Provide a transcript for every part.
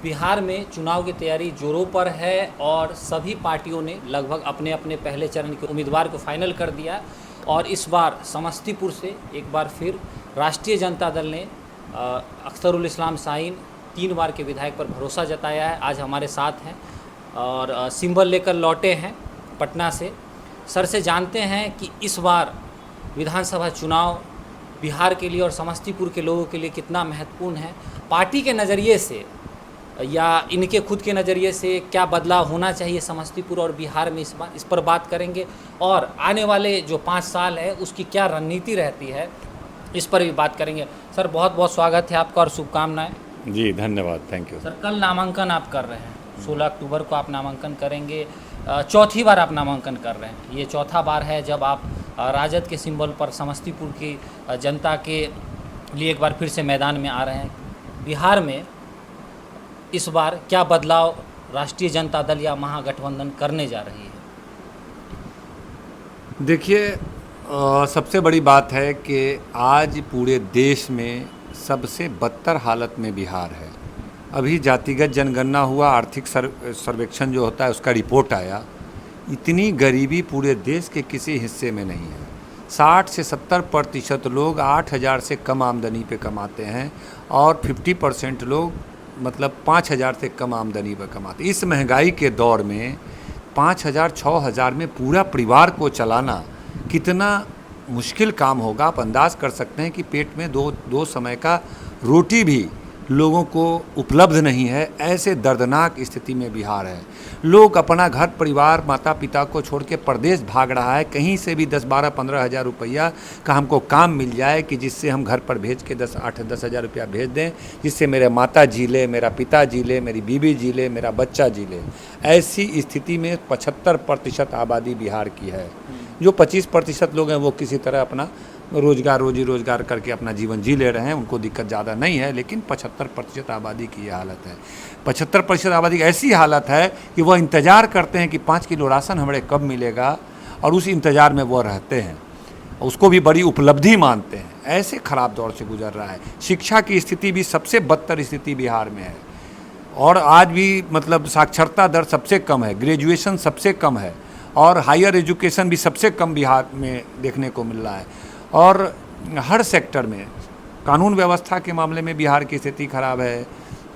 बिहार में चुनाव की तैयारी जोरों पर है और सभी पार्टियों ने लगभग अपने अपने पहले चरण के उम्मीदवार को फाइनल कर दिया और इस बार समस्तीपुर से एक बार फिर राष्ट्रीय जनता दल ने अख्तरुल इस्लाम शाहीन 3 बार के विधायक पर भरोसा जताया है। आज हमारे साथ हैं और सिंबल लेकर लौटे हैं पटना से। सर से जानते हैं कि इस बार विधानसभा चुनाव बिहार के लिए और समस्तीपुर के लोगों के लिए कितना महत्वपूर्ण है, पार्टी के नज़रिए से या इनके खुद के नज़रिए से क्या बदलाव होना चाहिए समस्तीपुर और बिहार में, इस पर बात करेंगे और आने वाले जो 5 साल है उसकी क्या रणनीति रहती है इस पर भी बात करेंगे। सर बहुत बहुत स्वागत है आपका और शुभकामनाएं। जी धन्यवाद, थैंक यू। सर कल नामांकन आप कर रहे हैं, 16 अक्टूबर को आप नामांकन करेंगे। चौथी बार आप नामांकन कर रहे हैं, ये चौथा बार है जब आप राजद के सिंबल पर समस्तीपुर की जनता के लिए एक बार फिर से मैदान में आ रहे हैं। बिहार में इस बार क्या बदलाव राष्ट्रीय जनता दल या महागठबंधन करने जा रही है? देखिए, सबसे बड़ी बात है कि आज पूरे देश में सबसे बदतर हालत में बिहार है। अभी जातिगत जनगणना हुआ, आर्थिक सर्वेक्षण जो होता है उसका रिपोर्ट आया। इतनी गरीबी पूरे देश के किसी हिस्से में नहीं है। 60 से 70% लोग 8,000 से कम आमदनी पे कमाते हैं और 50% लोग मतलब 5,000 से कम आमदनी पर कमाते। इस महंगाई के दौर में 5,000 6,000 में पूरा परिवार को चलाना कितना मुश्किल काम होगा। आप अंदाज कर सकते हैं कि पेट में दो समय का रोटी भी लोगों को उपलब्ध नहीं है। ऐसे दर्दनाक स्थिति में बिहार है। लोग अपना घर परिवार माता पिता को छोड़ के परदेश भाग रहा है। कहीं से भी 10, 12, 15 हज़ार रुपया का हमको काम मिल जाए कि जिससे हम घर पर भेज के 10, 8, 10 हज़ार रुपया भेज दें, जिससे मेरे माता जी ले, मेरा पिता जी ले, मेरी बीवी जी ले, मेरा बच्चा जी ले। ऐसी स्थिति में 75% आबादी बिहार की है। जो 25% लोग हैं वो किसी तरह अपना रोजी रोजगार करके अपना जीवन जी ले रहे हैं, उनको दिक्कत ज़्यादा नहीं है। लेकिन 75% आबादी की ये हालत है। 75% आबादी की ऐसी हालत है कि वह इंतज़ार करते हैं कि 5 किलो राशन हमें कब मिलेगा और उस इंतज़ार में वो रहते हैं, उसको भी बड़ी उपलब्धि मानते हैं। ऐसे ख़राब दौर से गुजर रहा है। शिक्षा की स्थिति भी सबसे बदतर स्थिति बिहार में है और आज भी मतलब साक्षरता दर सबसे कम है, ग्रेजुएशन सबसे कम है और हायर एजुकेशन भी सबसे कम बिहार में देखने को मिल रहा है। और हर सेक्टर में कानून व्यवस्था के मामले में बिहार की स्थिति खराब है,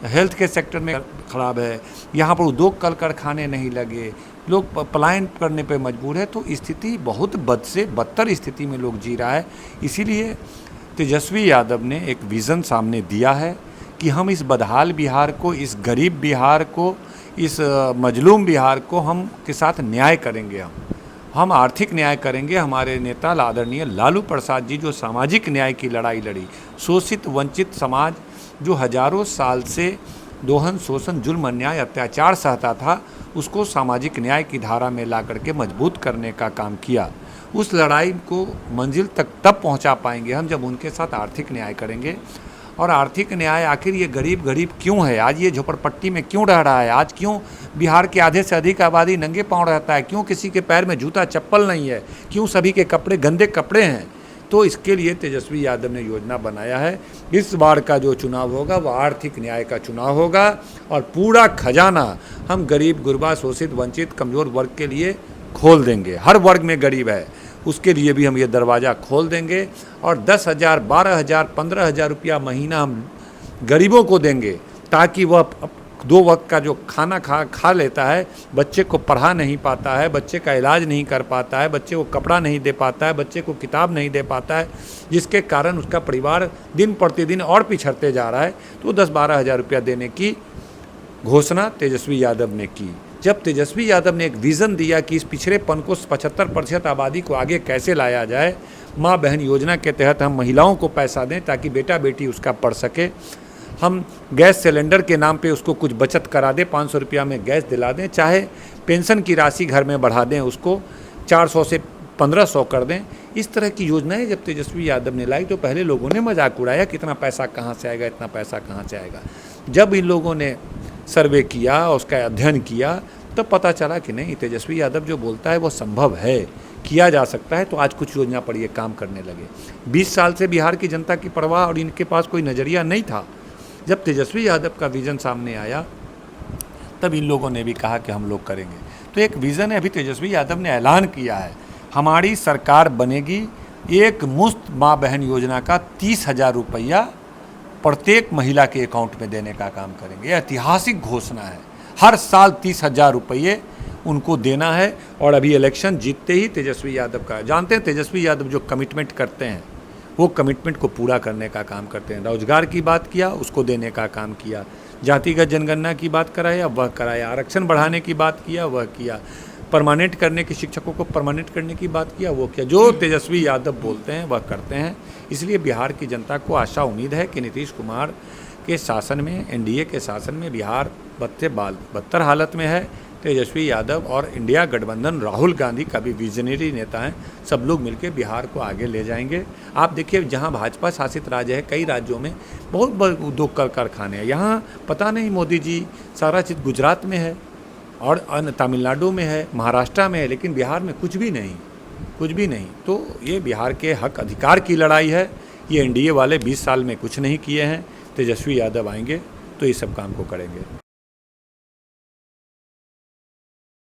हेल्थ के सेक्टर में खराब है। यहाँ पर उद्योग कल कारखाने नहीं लगे, लोग पलायन करने पे मजबूर है। तो स्थिति बहुत बद से बदतर स्थिति में लोग जी रहा है। इसीलिए तेजस्वी यादव ने एक विज़न सामने दिया है कि हम इस बदहाल बिहार को, इस गरीब बिहार को, इस मजलूम बिहार को हम के साथ न्याय करेंगे। हम आर्थिक न्याय करेंगे। हमारे नेता आदरणीय लालू प्रसाद जी जो सामाजिक न्याय की लड़ाई लड़ी, शोषित वंचित समाज जो हजारों साल से दोहन शोषण जुल्म अन्याय अत्याचार सहता था, उसको सामाजिक न्याय की धारा में ला करके मजबूत करने का काम किया। उस लड़ाई को मंजिल तक तब पहुंचा पाएंगे हम जब उनके साथ आर्थिक न्याय करेंगे। और आर्थिक न्याय, आखिर ये गरीब क्यों है? आज ये झोपड़पट्टी में क्यों रह रहा है? आज क्यों बिहार के आधे से अधिक आबादी नंगे पांव रहता है? क्यों किसी के पैर में जूता चप्पल नहीं है? क्यों सभी के कपड़े गंदे कपड़े हैं? तो इसके लिए तेजस्वी यादव ने योजना बनाया है। इस बार का जो चुनाव होगा वह आर्थिक न्याय का चुनाव होगा और पूरा खजाना हम गरीब गुरबा शोषित वंचित कमज़ोर वर्ग के लिए खोल देंगे। हर वर्ग में गरीब है, उसके लिए भी हम ये दरवाज़ा खोल देंगे और 10,000, 12,000, 15,000 रुपया महीना हम गरीबों को देंगे ताकि वह 2 वक्त का जो खाना खा लेता है, बच्चे को पढ़ा नहीं पाता है, बच्चे का इलाज नहीं कर पाता है, बच्चे को कपड़ा नहीं दे पाता है, बच्चे को किताब नहीं दे पाता है, जिसके कारण उसका परिवार दिन प्रतिदिन और पिछड़ते जा रहा है। तो 10-12 हज़ार रुपया देने की घोषणा तेजस्वी यादव ने की। जब तेजस्वी यादव ने एक विज़न दिया कि इस पिछड़ेपन को 75% आबादी को आगे कैसे लाया जाए, माँ बहन योजना के तहत हम महिलाओं को पैसा दें ताकि बेटा बेटी उसका पढ़ सके, हम गैस सिलेंडर के नाम पे उसको कुछ बचत करा दें, 500 रुपया में गैस दिला दें, चाहे पेंशन की राशि घर में बढ़ा दें, उसको 400 से 1500 कर दें। इस तरह की योजनाएं जब तेजस्वी यादव ने लाई तो पहले लोगों ने मजाक उड़ाया, कितना पैसा कहाँ से आएगा, इतना पैसा कहाँ से आएगा। जब इन लोगों ने सर्वे किया, उसका अध्ययन किया, तब पता चला कि नहीं, तेजस्वी यादव जो बोलता है वो संभव है, किया जा सकता है। तो आज कुछ योजना पर ये काम करने लगे। 20 साल से बिहार की जनता की परवाह और इनके पास कोई नज़रिया नहीं था। जब तेजस्वी यादव का विज़न सामने आया तब इन लोगों ने भी कहा कि हम लोग करेंगे। तो एक विज़न है, अभी तेजस्वी यादव ने ऐलान किया है हमारी सरकार बनेगी, एक मुफ्त माँ बहन योजना का 30,000 रुपया प्रत्येक महिला के अकाउंट में देने का काम करेंगे। यह ऐतिहासिक घोषणा है, हर साल 30,000 रुपये उनको देना है। और अभी इलेक्शन जीतते ही तेजस्वी यादव का, जानते हैं तेजस्वी यादव जो कमिटमेंट करते हैं वो कमिटमेंट को पूरा करने का काम करते हैं। रोजगार की बात किया, उसको देने का काम किया। जातिगत जनगणना की बात कराया, वह कराया। आरक्षण बढ़ाने की बात किया, वह किया। परमानेंट करने की, शिक्षकों को परमानेंट करने की बात किया, वो किया। जो तेजस्वी यादव बोलते हैं वह करते हैं। इसलिए बिहार की जनता को आशा उम्मीद है कि नीतीश कुमार के शासन में, एनडीए के शासन में बिहार बदतर हालत में है। तेजस्वी यादव और इंडिया गठबंधन, राहुल गांधी का भी विजनरी नेता हैं, सब लोग मिलकर बिहार को आगे ले जाएंगे। आप देखिए जहां भाजपा शासित राज्य है, कई राज्यों में बहुत बड़े उद्योग कारखाने हैं। यहाँ पता नहीं मोदी जी सारा चीज़ गुजरात में है और अन्य तमिलनाडु में है, महाराष्ट्र में है, लेकिन बिहार में कुछ भी नहीं, कुछ भी नहीं। तो ये बिहार के हक अधिकार की लड़ाई है। ये एनडीए वाले 20 साल में कुछ नहीं किए हैं। तेजस्वी यादव आएंगे तो ये सब काम को करेंगे।